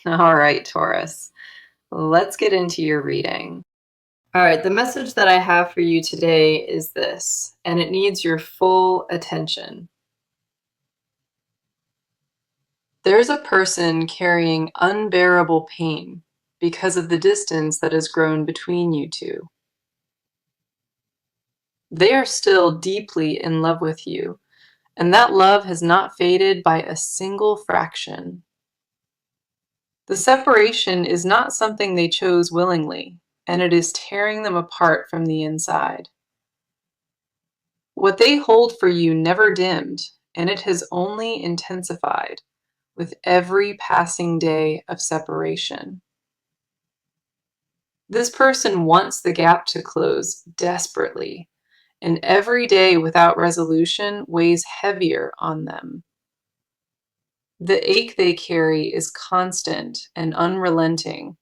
All right, Taurus, let's get into your reading. All right, the message that I have for you today is this, and it needs your full attention. There's a person carrying unbearable pain because of the distance that has grown between you two. They are still deeply in love with you, and that love has not faded by a single fraction. The separation is not something they chose willingly, and it is tearing them apart from the inside. What they hold for you never dimmed, and it has only intensified with every passing day of separation. This person wants the gap to close desperately, and every day without resolution weighs heavier on them. The ache they carry is constant and unrelenting,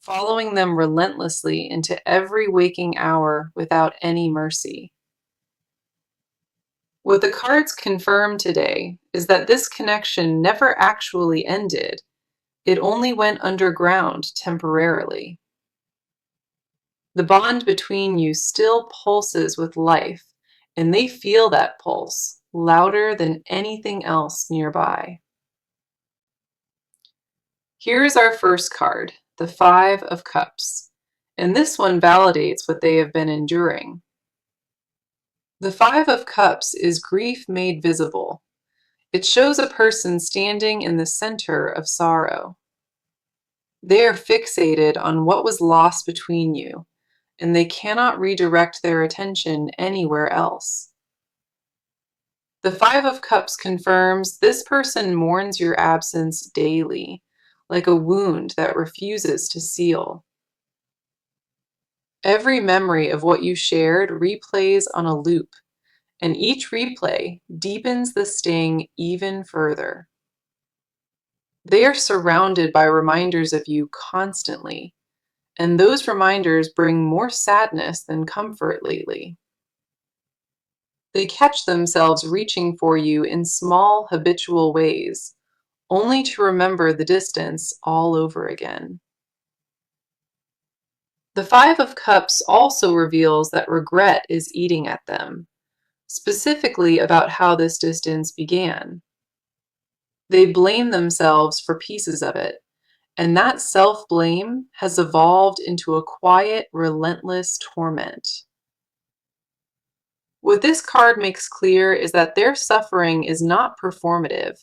following them relentlessly into every waking hour without any mercy. What the cards confirm today is that this connection never actually ended. It only went underground temporarily. The bond between you still pulses with life, and they feel that pulse louder than anything else nearby. Here's our first card, the Five of Cups, and this one validates what they have been enduring. The Five of Cups is grief made visible. It shows a person standing in the center of sorrow. They are fixated on what was lost between you, and they cannot redirect their attention anywhere else. The Five of Cups confirms this person mourns your absence daily, like a wound that refuses to seal. Every memory of what you shared replays on a loop, and each replay deepens the sting even further. They are surrounded by reminders of you constantly, and those reminders bring more sadness than comfort lately. They catch themselves reaching for you in small, habitual ways, only to remember the distance all over again. The Five of Cups also reveals that regret is eating at them, specifically about how this distance began. They blame themselves for pieces of it, and that self-blame has evolved into a quiet, relentless torment. What this card makes clear is that their suffering is not performative.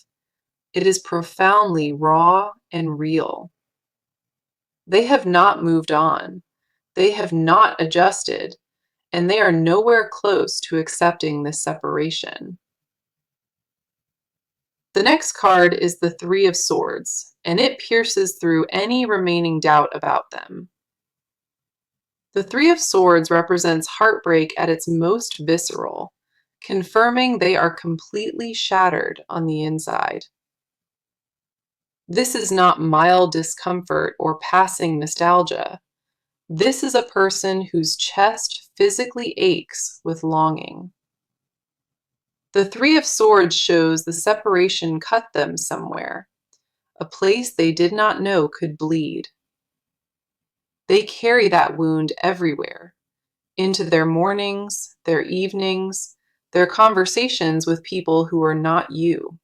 It is profoundly raw and real. They have not moved on. They have not adjusted, and they are nowhere close to accepting this separation. The next card is the Three of Swords, and it pierces through any remaining doubt about them. The Three of Swords represents heartbreak at its most visceral, confirming they are completely shattered on the inside. This is not mild discomfort or passing nostalgia. This is a person whose chest physically aches with longing. The Three of Swords shows the separation cut them somewhere, a place they did not know could bleed. They carry that wound everywhere, into their mornings, their evenings, their conversations with people who are not you.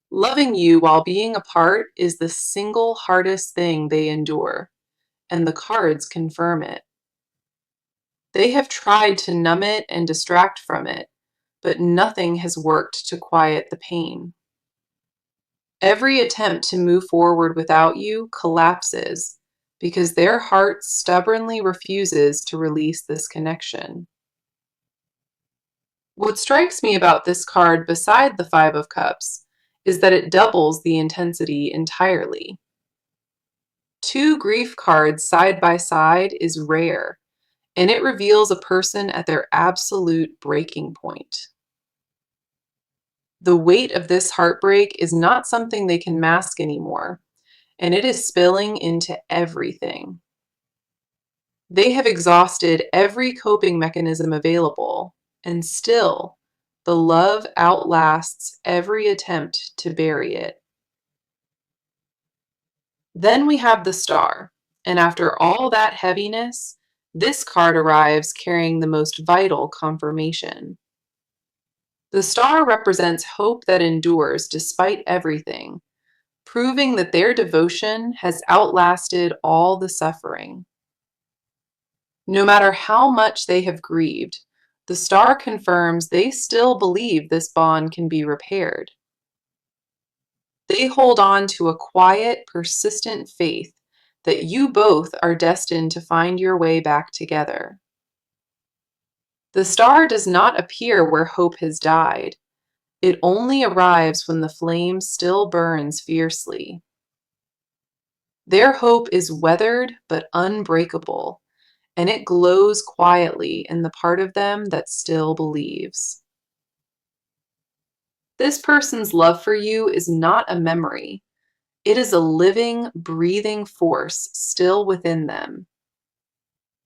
Loving you while being apart is the single hardest thing they endure, and the cards confirm it. They have tried to numb it and distract from it, but nothing has worked to quiet the pain. Every attempt to move forward without you collapses because their heart stubbornly refuses to release this connection. What strikes me about this card beside the Five of Cups is that it doubles the intensity entirely. Two grief cards side by side is rare, and it reveals a person at their absolute breaking point. The weight of this heartbreak is not something they can mask anymore, and it is spilling into everything. They have exhausted every coping mechanism available, and still, the love outlasts every attempt to bury it. Then we have the Star, and after all that heaviness, this card arrives carrying the most vital confirmation. The Star represents hope that endures despite everything, proving that their devotion has outlasted all the suffering. No matter how much they have grieved, the Star confirms they still believe this bond can be repaired. They hold on to a quiet, persistent faith that you both are destined to find your way back together. The Star does not appear where hope has died. It only arrives when the flame still burns fiercely. Their hope is weathered but unbreakable, and it glows quietly in the part of them that still believes. This person's love for you is not a memory. It is a living, breathing force still within them.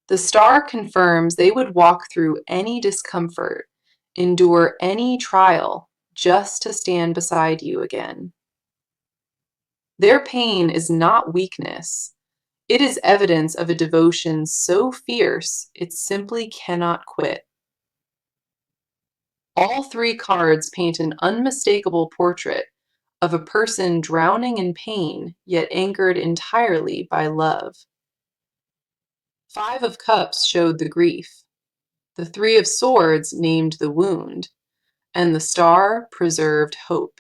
The Star confirms they would walk through any discomfort, endure any trial, just to stand beside you again. Their pain is not weakness. It is evidence of a devotion so fierce it simply cannot quit. All three cards paint an unmistakable portrait of a person drowning in pain, yet anchored entirely by love. Five of Cups showed the grief. The Three of Swords named the wound, and the Star preserved hope.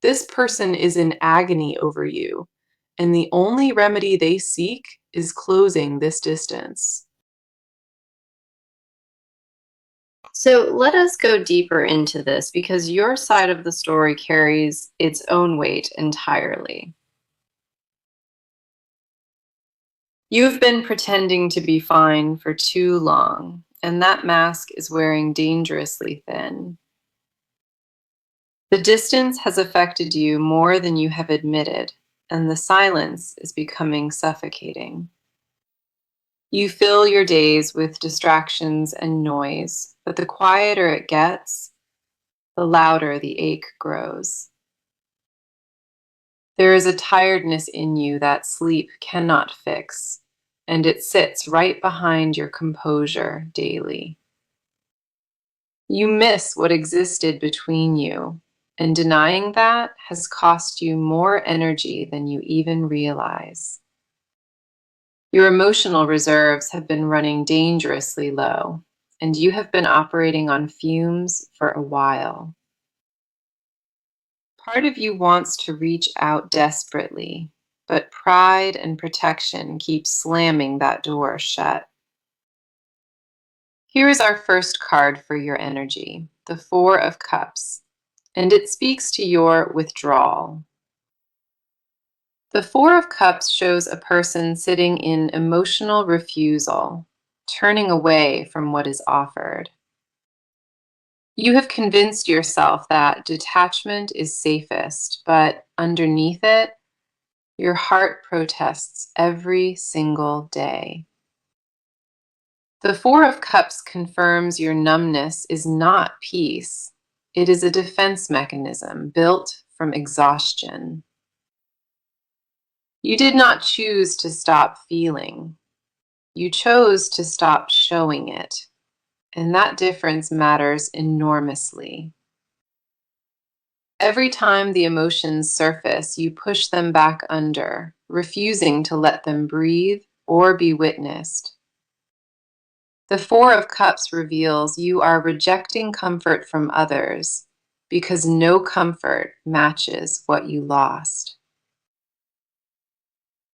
This person is in agony over you, and the only remedy they seek is closing this distance. So let us go deeper into this because your side of the story carries its own weight entirely. You've been pretending to be fine for too long, and that mask is wearing dangerously thin. The distance has affected you more than you have admitted, and the silence is becoming suffocating. You fill your days with distractions and noise, but the quieter it gets, the louder the ache grows. There is a tiredness in you that sleep cannot fix, and it sits right behind your composure daily. You miss what existed between you, and denying that has cost you more energy than you even realize. Your emotional reserves have been running dangerously low, and you have been operating on fumes for a while. Part of you wants to reach out desperately, but pride and protection keep slamming that door shut. Here is our first card for your energy, the Four of Cups, and it speaks to your withdrawal. The Four of Cups shows a person sitting in emotional refusal, turning away from what is offered. You have convinced yourself that detachment is safest, but underneath it, your heart protests every single day. The Four of Cups confirms your numbness is not peace. It is a defense mechanism built from exhaustion. You did not choose to stop feeling. You chose to stop showing it, and that difference matters enormously. Every time the emotions surface, you push them back under, refusing to let them breathe or be witnessed. The Four of Cups reveals you are rejecting comfort from others because no comfort matches what you lost.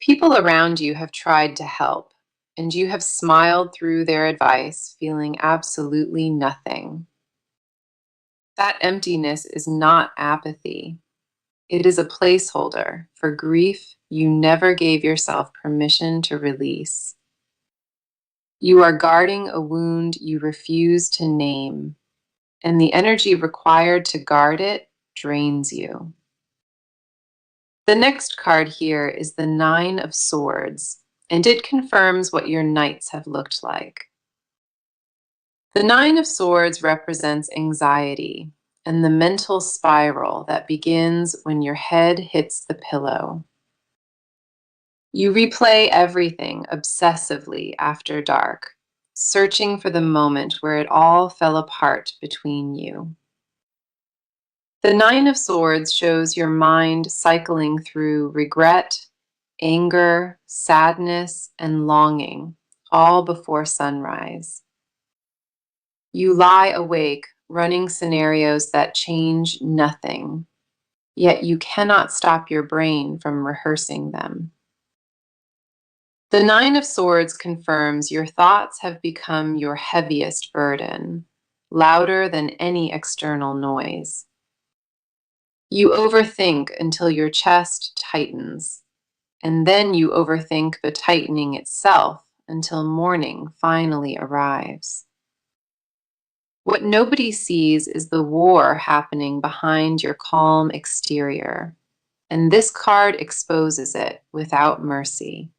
People around you have tried to help, and you have smiled through their advice, feeling absolutely nothing. That emptiness is not apathy. It is a placeholder for grief you never gave yourself permission to release. You are guarding a wound you refuse to name, and the energy required to guard it drains you. The next card here is the Nine of Swords, and it confirms what your nights have looked like. The Nine of Swords represents anxiety and the mental spiral that begins when your head hits the pillow. You replay everything obsessively after dark, searching for the moment where it all fell apart between you. The Nine of Swords shows your mind cycling through regret, anger, sadness, and longing, all before sunrise. You lie awake, running scenarios that change nothing, yet you cannot stop your brain from rehearsing them. The Nine of Swords confirms your thoughts have become your heaviest burden, louder than any external noise. You overthink until your chest tightens, and then you overthink the tightening itself until morning finally arrives. What nobody sees is the war happening behind your calm exterior, and this card exposes it without mercy.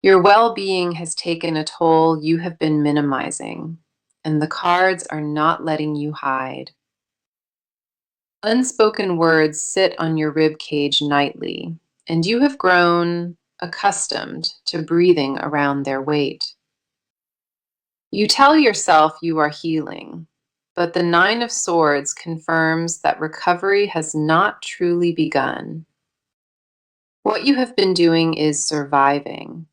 Your well-being has taken a toll you have been minimizing, and the cards are not letting you hide. Unspoken words sit on your rib cage nightly, and you have grown accustomed to breathing around their weight. You tell yourself you are healing, but the Nine of Swords confirms that recovery has not truly begun. What you have been doing is surviving,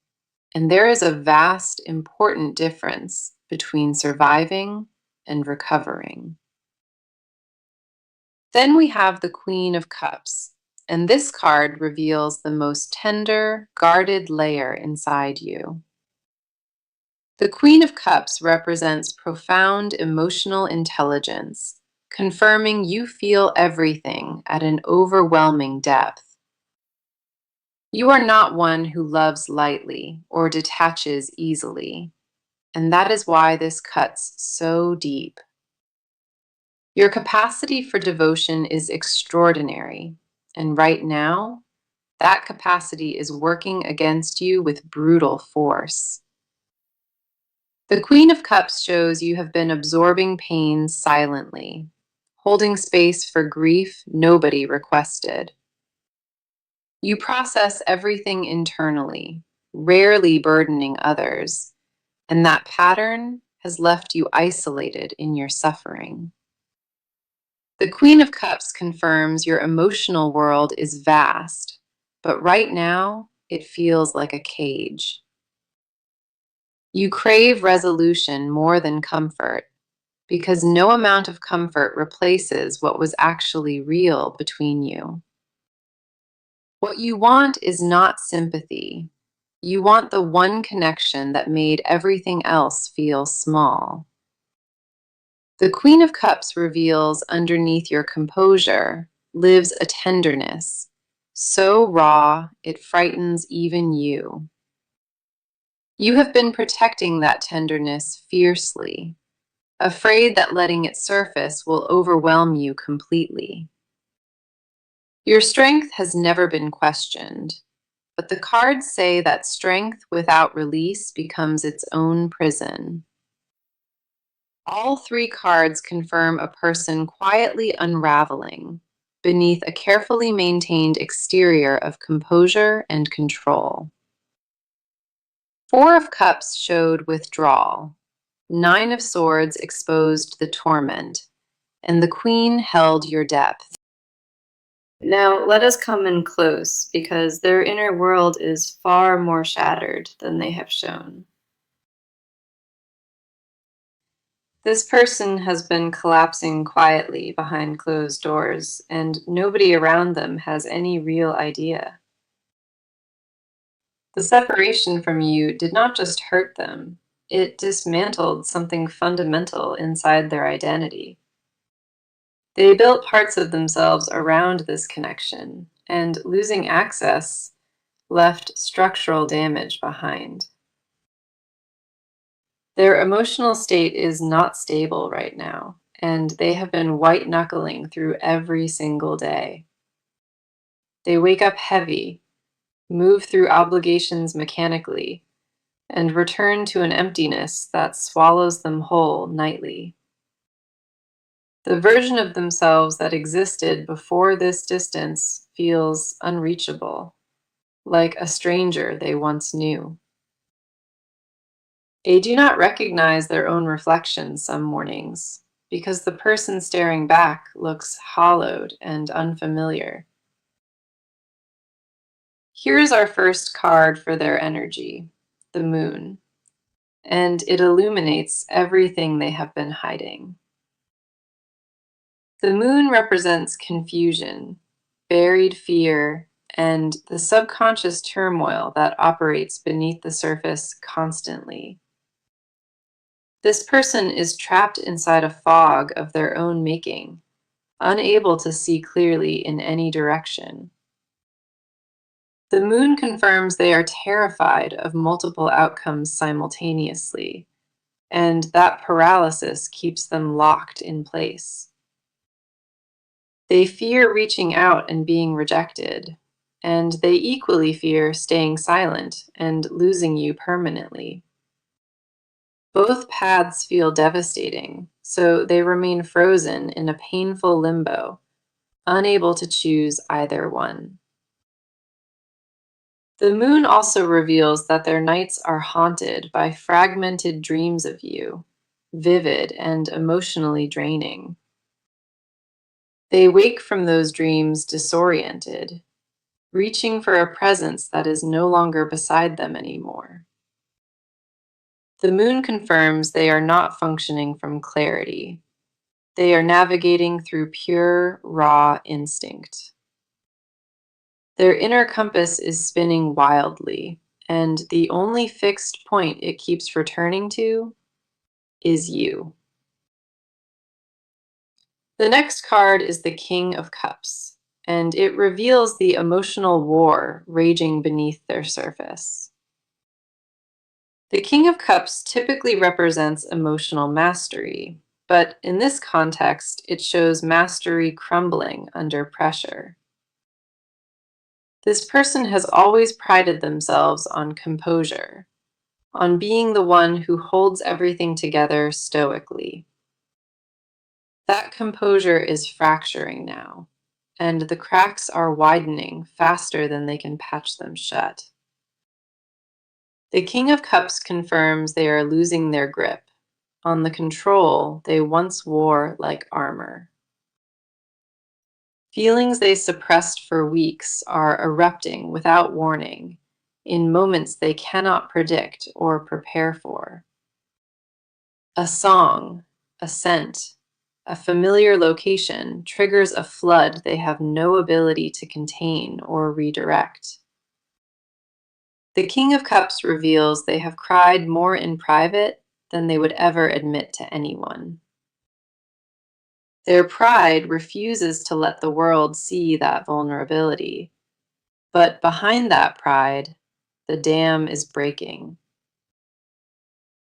and there is a vast, important difference between surviving and recovering. Then we have the Queen of Cups, and this card reveals the most tender, guarded layer inside you. The Queen of Cups represents profound emotional intelligence, confirming you feel everything at an overwhelming depth. You are not one who loves lightly or detaches easily, and that is why this cuts so deep. Your capacity for devotion is extraordinary, and right now, that capacity is working against you with brutal force. The Queen of Cups shows you have been absorbing pain silently, holding space for grief nobody requested. You process everything internally, rarely burdening others, and that pattern has left you isolated in your suffering. The Queen of Cups confirms your emotional world is vast, but right now it feels like a cage. You crave resolution more than comfort, because no amount of comfort replaces what was actually real between you. What you want is not sympathy. You want the one connection that made everything else feel small. The Queen of Cups reveals underneath your composure lives a tenderness, so raw it frightens even you. You have been protecting that tenderness fiercely, afraid that letting it surface will overwhelm you completely. Your strength has never been questioned, but the cards say that strength without release becomes its own prison. All three cards confirm a person quietly unraveling beneath a carefully maintained exterior of composure and control. Four of Cups showed withdrawal. Nine of Swords exposed the torment, and the Queen held your depth. Now let us come in close, because their inner world is far more shattered than they have shown. This person has been collapsing quietly behind closed doors, and nobody around them has any real idea. The separation from you did not just hurt them, it dismantled something fundamental inside their identity. They built parts of themselves around this connection, and losing access left structural damage behind. Their emotional state is not stable right now, and they have been white-knuckling through every single day. They wake up heavy, move through obligations mechanically, and return to an emptiness that swallows them whole nightly. The version of themselves that existed before this distance feels unreachable, like a stranger they once knew. They do not recognize their own reflections some mornings, because the person staring back looks hollowed and unfamiliar. Here's our first card for their energy, the moon, and it illuminates everything they have been hiding. The moon represents confusion, buried fear, and the subconscious turmoil that operates beneath the surface constantly. This person is trapped inside a fog of their own making, unable to see clearly in any direction. The moon confirms they are terrified of multiple outcomes simultaneously, and that paralysis keeps them locked in place. They fear reaching out and being rejected, and they equally fear staying silent and losing you permanently. Both paths feel devastating, so they remain frozen in a painful limbo, unable to choose either one. The moon also reveals that their nights are haunted by fragmented dreams of you, vivid and emotionally draining. They wake from those dreams disoriented, reaching for a presence that is no longer beside them anymore. The moon confirms they are not functioning from clarity. They are navigating through pure, raw instinct. Their inner compass is spinning wildly, and the only fixed point it keeps returning to is you. The next card is the King of Cups, and it reveals the emotional war raging beneath their surface. The King of Cups typically represents emotional mastery, but in this context, it shows mastery crumbling under pressure. This person has always prided themselves on composure, on being the one who holds everything together stoically. That composure is fracturing now, and the cracks are widening faster than they can patch them shut. The King of Cups confirms they are losing their grip on the control they once wore like armor. Feelings they suppressed for weeks are erupting without warning, in moments they cannot predict or prepare for. A song, a scent, a familiar location triggers a flood they have no ability to contain or redirect. The King of Cups reveals they have cried more in private than they would ever admit to anyone. Their pride refuses to let the world see that vulnerability, but behind that pride, the dam is breaking.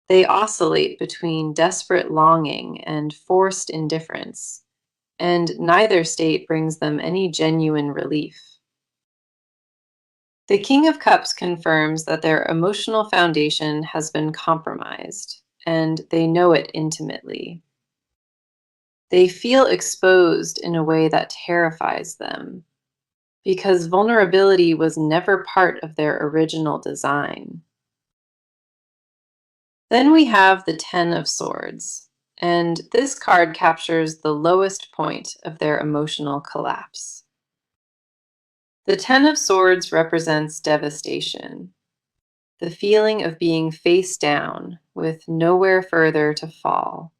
They oscillate between desperate longing and forced indifference, and neither state brings them any genuine relief. The King of Cups confirms that their emotional foundation has been compromised, and they know it intimately. They feel exposed in a way that terrifies them, because vulnerability was never part of their original design. Then we have the Ten of Swords, and this card captures the lowest point of their emotional collapse. The Ten of Swords represents devastation, the feeling of being face down with nowhere further to fall.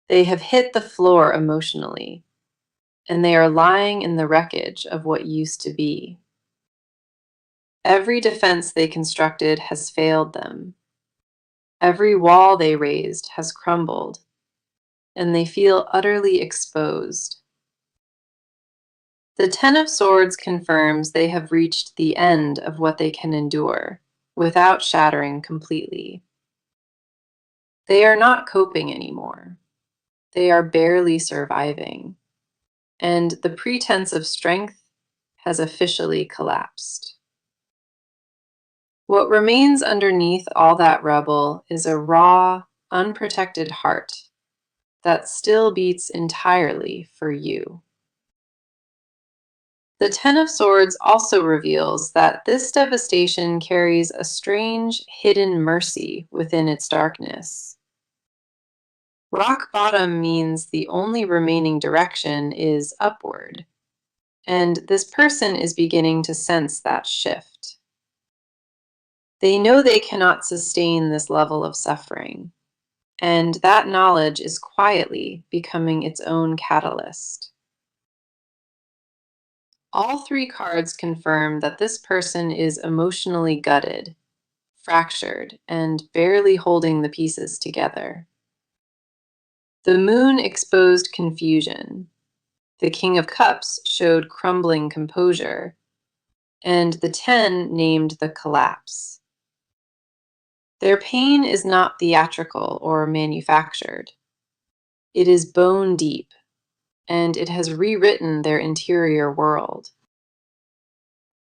They have hit the floor emotionally, and they are lying in the wreckage of what used to be. Every defense they constructed has failed them. Every wall they raised has crumbled, and they feel utterly exposed. The Ten of Swords confirms they have reached the end of what they can endure, without shattering completely. They are not coping anymore. They are barely surviving, and the pretense of strength has officially collapsed. What remains underneath all that rubble is a raw, unprotected heart that still beats entirely for you. The Ten of Swords also reveals that this devastation carries a strange, hidden mercy within its darkness. Rock bottom means the only remaining direction is upward, and this person is beginning to sense that shift. They know they cannot sustain this level of suffering, and that knowledge is quietly becoming its own catalyst. All three cards confirm that this person is emotionally gutted, fractured, and barely holding the pieces together. The moon exposed confusion. The King of Cups showed crumbling composure, and the 10 named the collapse. Their pain is not theatrical or manufactured. It is bone deep, and it has rewritten their interior world.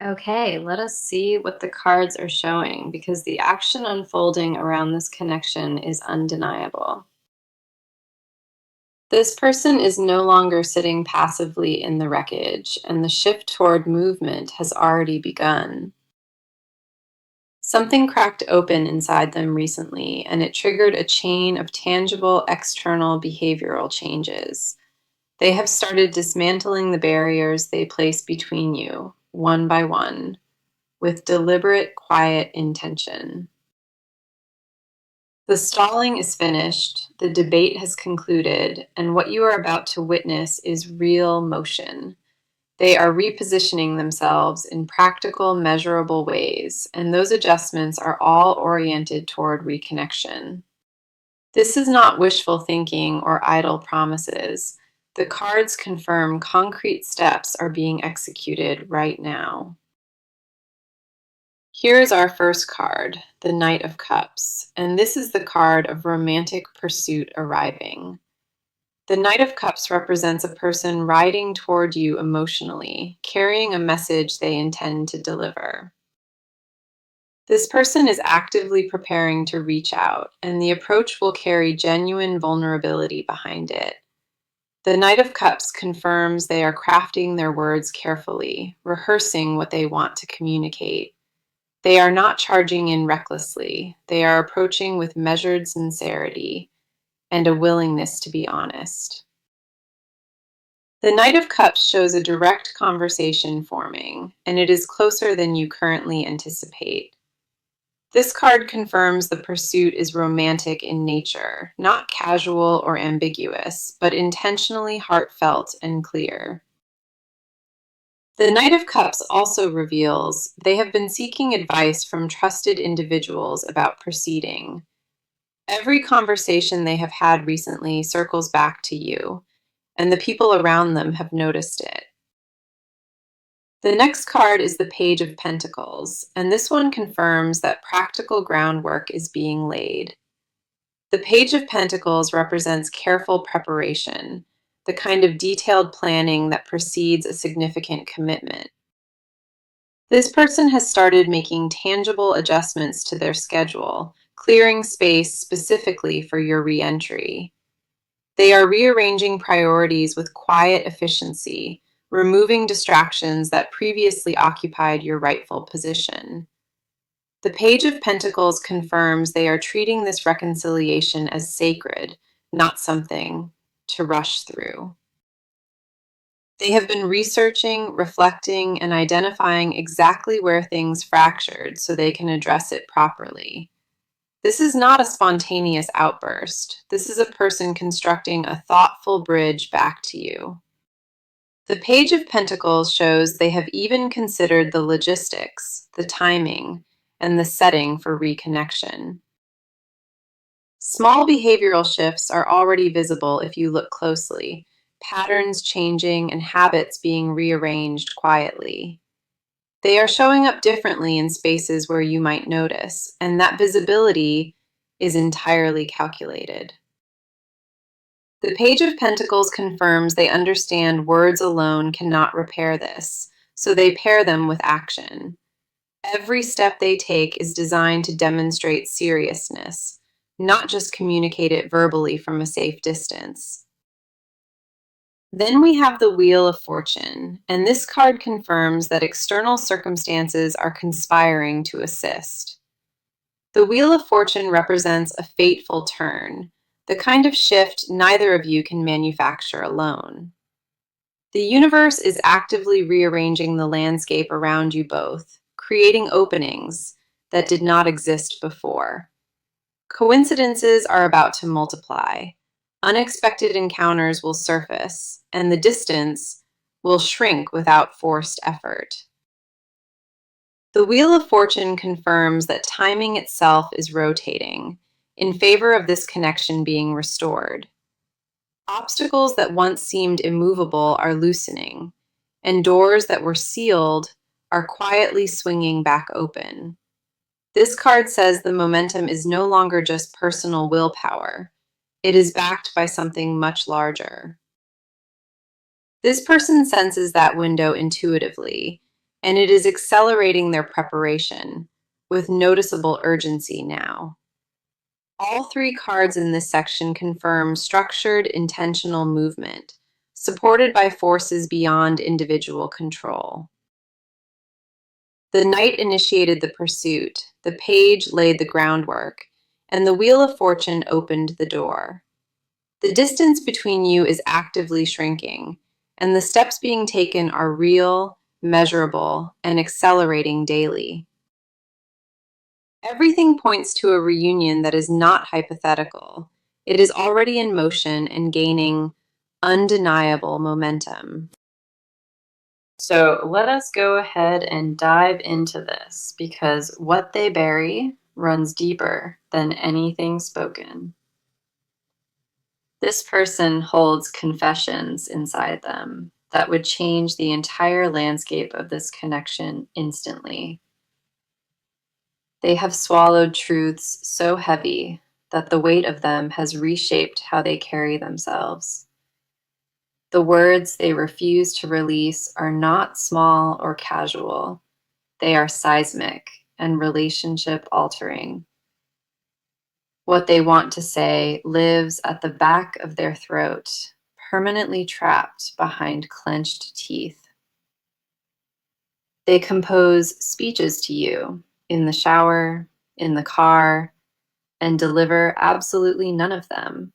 Okay, let us see what the cards are showing, because the action unfolding around this connection is undeniable. This person is no longer sitting passively in the wreckage, and the shift toward movement has already begun. Something cracked open inside them recently, and it triggered a chain of tangible external behavioral changes. They have started dismantling the barriers they place between you, one by one, with deliberate, quiet intention. The stalling is finished, the debate has concluded, and what you are about to witness is real motion. They are repositioning themselves in practical, measurable ways, and those adjustments are all oriented toward reconnection. This is not wishful thinking or idle promises. The cards confirm concrete steps are being executed right now. Here's our first card, the Knight of Cups, and this is the card of romantic pursuit arriving. The Knight of Cups represents a person riding toward you emotionally, carrying a message they intend to deliver. This person is actively preparing to reach out, and the approach will carry genuine vulnerability behind it. The Knight of Cups confirms they are crafting their words carefully, rehearsing what they want to communicate. They are not charging in recklessly. They are approaching with measured sincerity and a willingness to be honest. The Knight of Cups shows a direct conversation forming, and it is closer than you currently anticipate. This card confirms the pursuit is romantic in nature, not casual or ambiguous, but intentionally heartfelt and clear. The Knight of Cups also reveals they have been seeking advice from trusted individuals about proceeding. Every conversation they have had recently circles back to you, and the people around them have noticed it. The next card is the Page of Pentacles, and this one confirms that practical groundwork is being laid. The Page of Pentacles represents careful preparation, the kind of detailed planning that precedes a significant commitment. This person has started making tangible adjustments to their schedule, clearing space specifically for your re-entry. They are rearranging priorities with quiet efficiency, removing distractions that previously occupied your rightful position. The Page of Pentacles confirms they are treating this reconciliation as sacred, not something to rush through. They have been researching, reflecting, and identifying exactly where things fractured so they can address it properly. This is not a spontaneous outburst. This is a person constructing a thoughtful bridge back to you. The Page of Pentacles shows they have even considered the logistics, the timing, and the setting for reconnection. Small behavioral shifts are already visible if you look closely, patterns changing and habits being rearranged quietly. They are showing up differently in spaces where you might notice, and that visibility is entirely calculated. The Page of Pentacles confirms they understand words alone cannot repair this, so they pair them with action. Every step they take is designed to demonstrate seriousness, not just communicate it verbally from a safe distance. Then we have the Wheel of Fortune, and this card confirms that external circumstances are conspiring to assist. The Wheel of Fortune represents a fateful turn, the kind of shift neither of you can manufacture alone. The universe is actively rearranging the landscape around you both, creating openings that did not exist before. Coincidences are about to multiply. Unexpected encounters will surface, and the distance will shrink without forced effort. The Wheel of Fortune confirms that timing itself is rotating in favor of this connection being restored. Obstacles that once seemed immovable are loosening, and doors that were sealed are quietly swinging back open. This card says the momentum is no longer just personal willpower. It is backed by something much larger. This person senses that window intuitively, and it is accelerating their preparation with noticeable urgency now. All three cards in this section confirm structured, intentional movement, supported by forces beyond individual control. The Knight initiated the pursuit, the Page laid the groundwork, and the Wheel of Fortune opened the door. The distance between you is actively shrinking, and the steps being taken are real, measurable, and accelerating daily. Everything points to a reunion that is not hypothetical. It is already in motion and gaining undeniable momentum. So let us go ahead and dive into this, because what they bury runs deeper than anything spoken. This person holds confessions inside them that would change the entire landscape of this connection instantly. They have swallowed truths so heavy that the weight of them has reshaped how they carry themselves. The words they refuse to release are not small or casual. They are seismic and relationship altering. What they want to say lives at the back of their throat, permanently trapped behind clenched teeth. They compose speeches to you in the shower, in the car, and deliver absolutely none of them.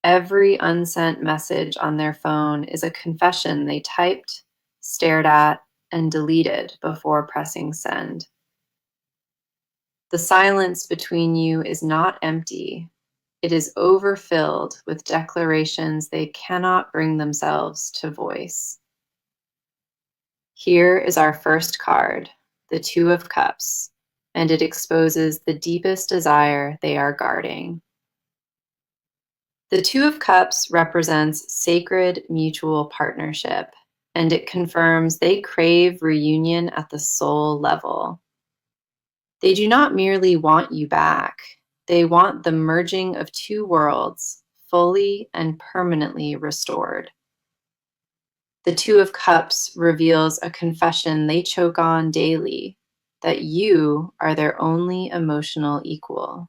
Every unsent message on their phone is a confession they typed, stared at, and deleted before pressing send. The silence between you is not empty. It is overfilled with declarations they cannot bring themselves to voice. Here is our first card, the Two of Cups, and it exposes the deepest desire they are guarding. The Two of Cups represents sacred mutual partnership, and it confirms they crave reunion at the soul level. They do not merely want you back, they want the merging of two worlds, fully and permanently restored. The Two of Cups reveals a confession they choke on daily, that you are their only emotional equal.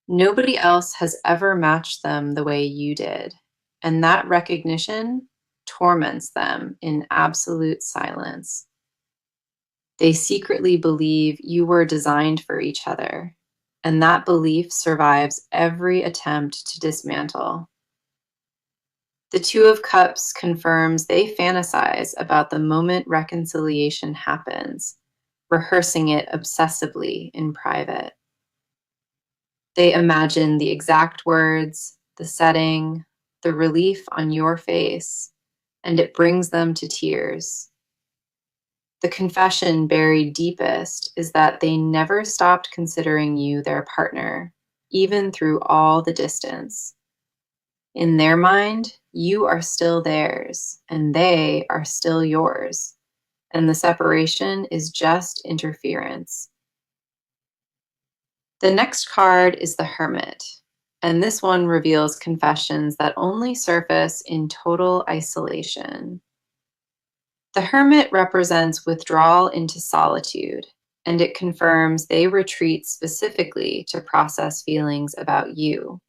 Nobody else has ever matched them the way you did, and that recognition torments them in absolute silence. They secretly believe you were designed for each other, and that belief survives every attempt to dismantle. The Two of Cups confirms they fantasize about the moment reconciliation happens, rehearsing it obsessively in private. They imagine the exact words, the setting, the relief on your face, and it brings them to tears. The confession buried deepest is that they never stopped considering you their partner, even through all the distance. In their mind, you are still theirs, and they are still yours, and the separation is just interference. The next card is the Hermit, and this one reveals confessions that only surface in total isolation. The Hermit represents withdrawal into solitude, and it confirms they retreat specifically to process feelings about you.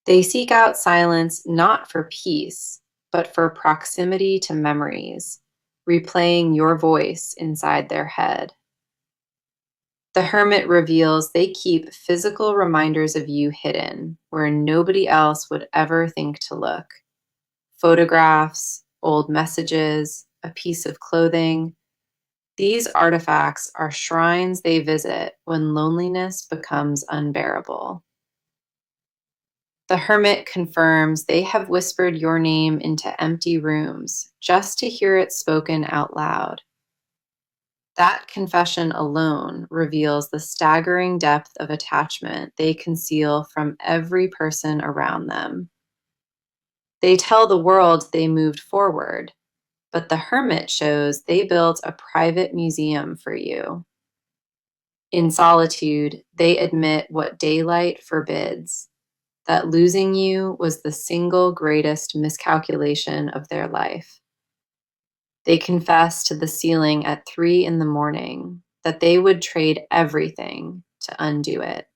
They seek out silence not for peace, but for proximity to memories, replaying your voice inside their head. The hermit reveals they keep physical reminders of you hidden where nobody else would ever think to look. Photographs, old messages, a piece of clothing. These artifacts are shrines they visit when loneliness becomes unbearable. The hermit confirms they have whispered your name into empty rooms just to hear it spoken out loud. That confession alone reveals the staggering depth of attachment they conceal from every person around them. They tell the world they moved forward, but the hermit shows they built a private museum for you. In solitude, they admit what daylight forbids, that losing you was the single greatest miscalculation of their life. They confess to the ceiling at 3 a.m. that they would trade everything to undo it.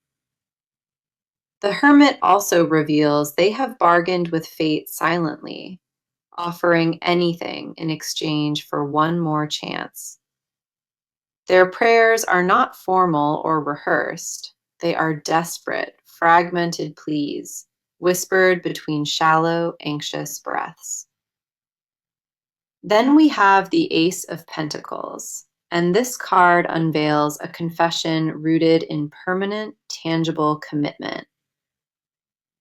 The hermit also reveals they have bargained with fate silently, offering anything in exchange for one more chance. Their prayers are not formal or rehearsed. They are desperate, fragmented pleas, whispered between shallow, anxious breaths. Then we have the Ace of Pentacles, and this card unveils a confession rooted in permanent, tangible commitment.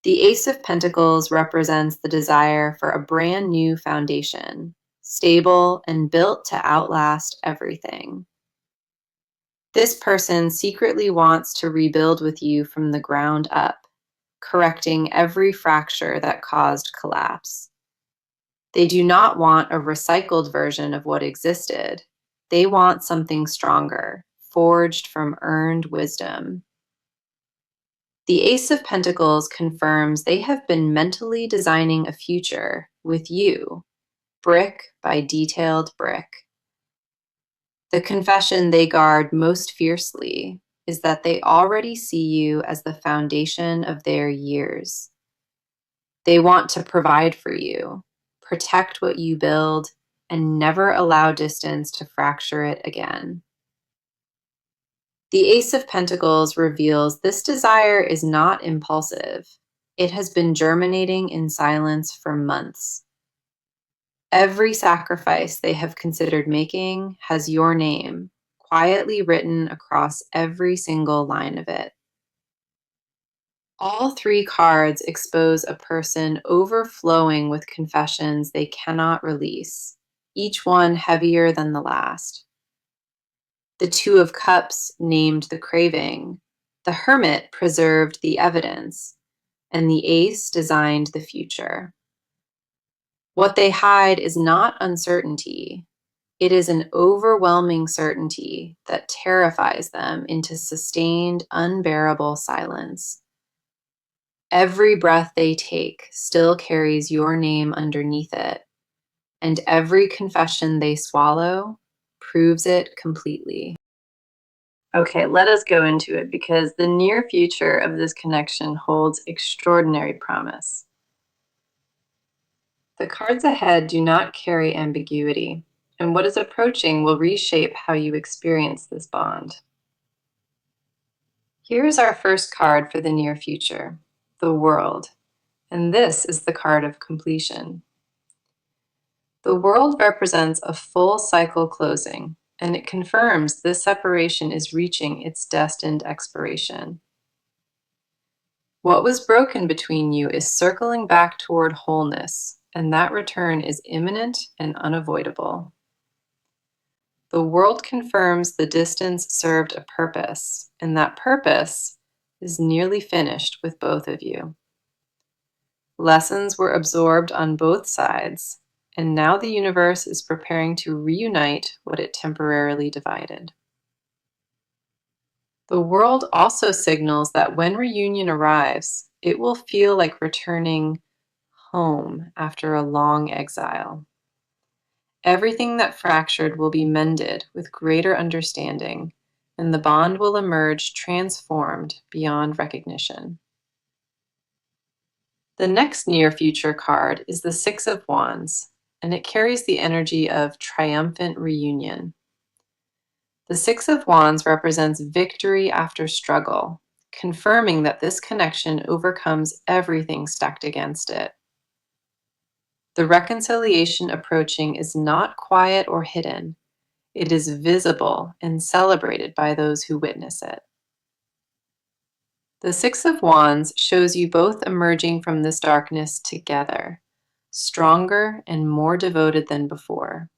The Ace of Pentacles represents the desire for a brand new foundation, stable and built to outlast everything. This person secretly wants to rebuild with you from the ground up, correcting every fracture that caused collapse. They do not want a recycled version of what existed. They want something stronger, forged from earned wisdom. The Ace of Pentacles confirms they have been mentally designing a future with you, brick by detailed brick. The confession they guard most fiercely is that they already see you as the foundation of their years. They want to provide for you, protect what you build, and never allow distance to fracture it again. The Ace of Pentacles reveals this desire is not impulsive. It has been germinating in silence for months. Every sacrifice they have considered making has your name quietly written across every single line of it. All 3 cards expose a person overflowing with confessions they cannot release, each one heavier than the last. The Two of Cups named the craving, the Hermit preserved the evidence, and the Ace designed the future. What they hide is not uncertainty. It is an overwhelming certainty that terrifies them into sustained, unbearable silence. Every breath they take still carries your name underneath it, and every confession they swallow proves it completely. Okay, let us go into it because the near future of this connection holds extraordinary promise. The cards ahead do not carry ambiguity, and what is approaching will reshape how you experience this bond. Here's our first card for the near future, the World, and this is the card of completion. The World represents a full cycle closing, and it confirms this separation is reaching its destined expiration. What was broken between you is circling back toward wholeness, and that return is imminent and unavoidable. The World confirms the distance served a purpose, and that purpose is nearly finished with both of you. Lessons were absorbed on both sides, and now the universe is preparing to reunite what it temporarily divided. The World also signals that when reunion arrives, it will feel like returning home after a long exile. Everything that fractured will be mended with greater understanding, and the bond will emerge transformed beyond recognition. The next near future card is the Six of Wands, and it carries the energy of triumphant reunion. The Six of Wands represents victory after struggle, confirming that this connection overcomes everything stacked against it. The reconciliation approaching is not quiet or hidden. It is visible and celebrated by those who witness it. The Six of Wands shows you both emerging from this darkness together, stronger and more devoted than before.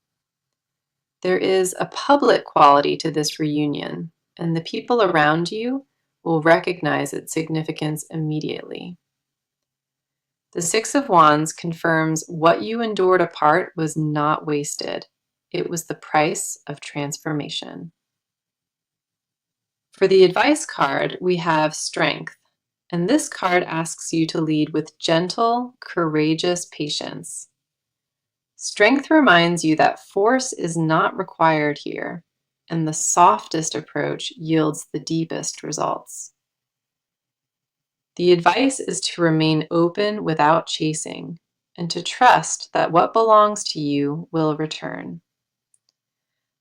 There is a public quality to this reunion, and the people around you will recognize its significance immediately. The Six of Wands confirms what you endured apart was not wasted. It was the price of transformation. For the advice card, we have Strength, and this card asks you to lead with gentle, courageous patience. Strength reminds you that force is not required here, and the softest approach yields the deepest results. The advice is to remain open without chasing, and to trust that what belongs to you will return.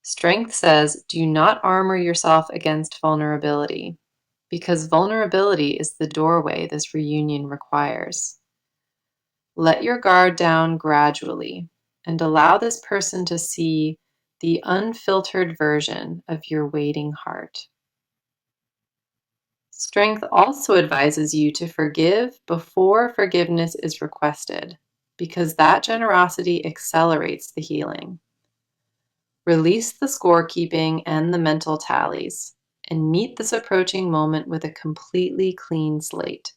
Strength says, do not armor yourself against vulnerability, because vulnerability is the doorway this reunion requires. Let your guard down gradually and allow this person to see the unfiltered version of your waiting heart. Strength also advises you to forgive before forgiveness is requested, because that generosity accelerates the healing. Release the scorekeeping and the mental tallies, and meet this approaching moment with a completely clean slate.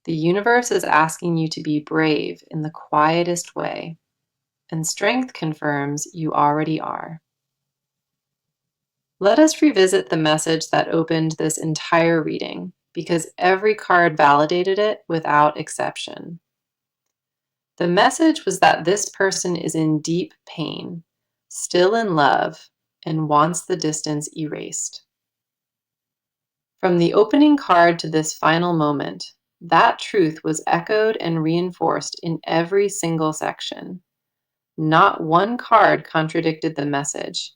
The universe is asking you to be brave in the quietest way, and Strength confirms you already are. Let us revisit the message that opened this entire reading, because every card validated it without exception. The message was that this person is in deep pain, still in love, and wants the distance erased. From the opening card to this final moment, that truth was echoed and reinforced in every single section. Not one card contradicted the message,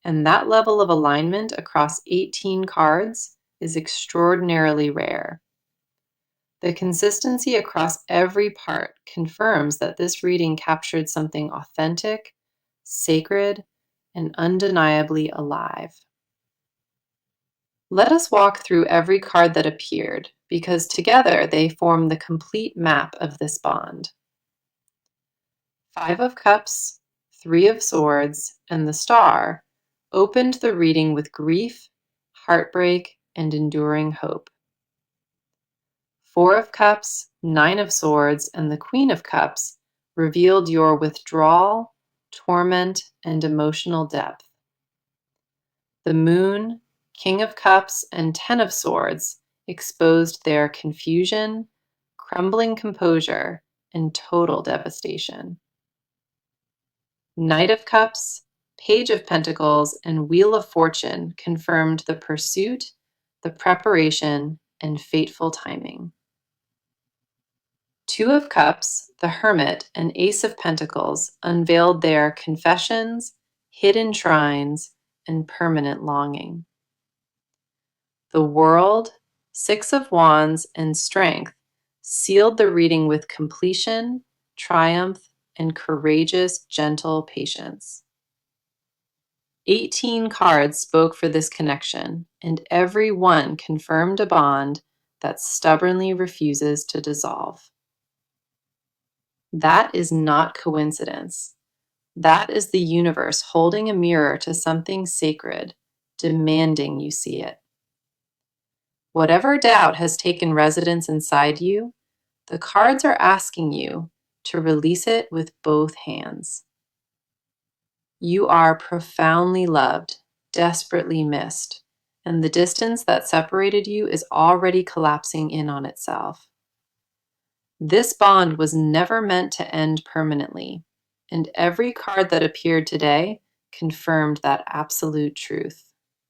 and that level of alignment across 18 cards is extraordinarily rare. The consistency across every part confirms that this reading captured something authentic, sacred, and undeniably alive. Let us walk through every card that appeared, because together they form the complete map of this bond. Five of Cups, Three of Swords, and the Star opened the reading with grief, heartbreak, and enduring hope. Four of Cups, Nine of Swords, and the Queen of Cups revealed your withdrawal, torment, and emotional depth. The Moon, King of Cups, and Ten of Swords exposed their confusion, crumbling composure, and total devastation. Knight of Cups, Page of Pentacles, and Wheel of Fortune confirmed the pursuit, the preparation, and fateful timing. Two of Cups, the Hermit, and Ace of Pentacles unveiled their confessions, hidden shrines, and permanent longing. The World, Six of Wands, and Strength sealed the reading with completion, triumph, and courageous, gentle patience. 18 cards spoke for this connection, and every one confirmed a bond that stubbornly refuses to dissolve. That is not coincidence. That is the universe holding a mirror to something sacred, demanding you see it. Whatever doubt has taken residence inside you, the cards are asking you to release it with both hands. You are profoundly loved, desperately missed, and the distance that separated you is already collapsing in on itself. This bond was never meant to end permanently, and every card that appeared today confirmed that absolute truth.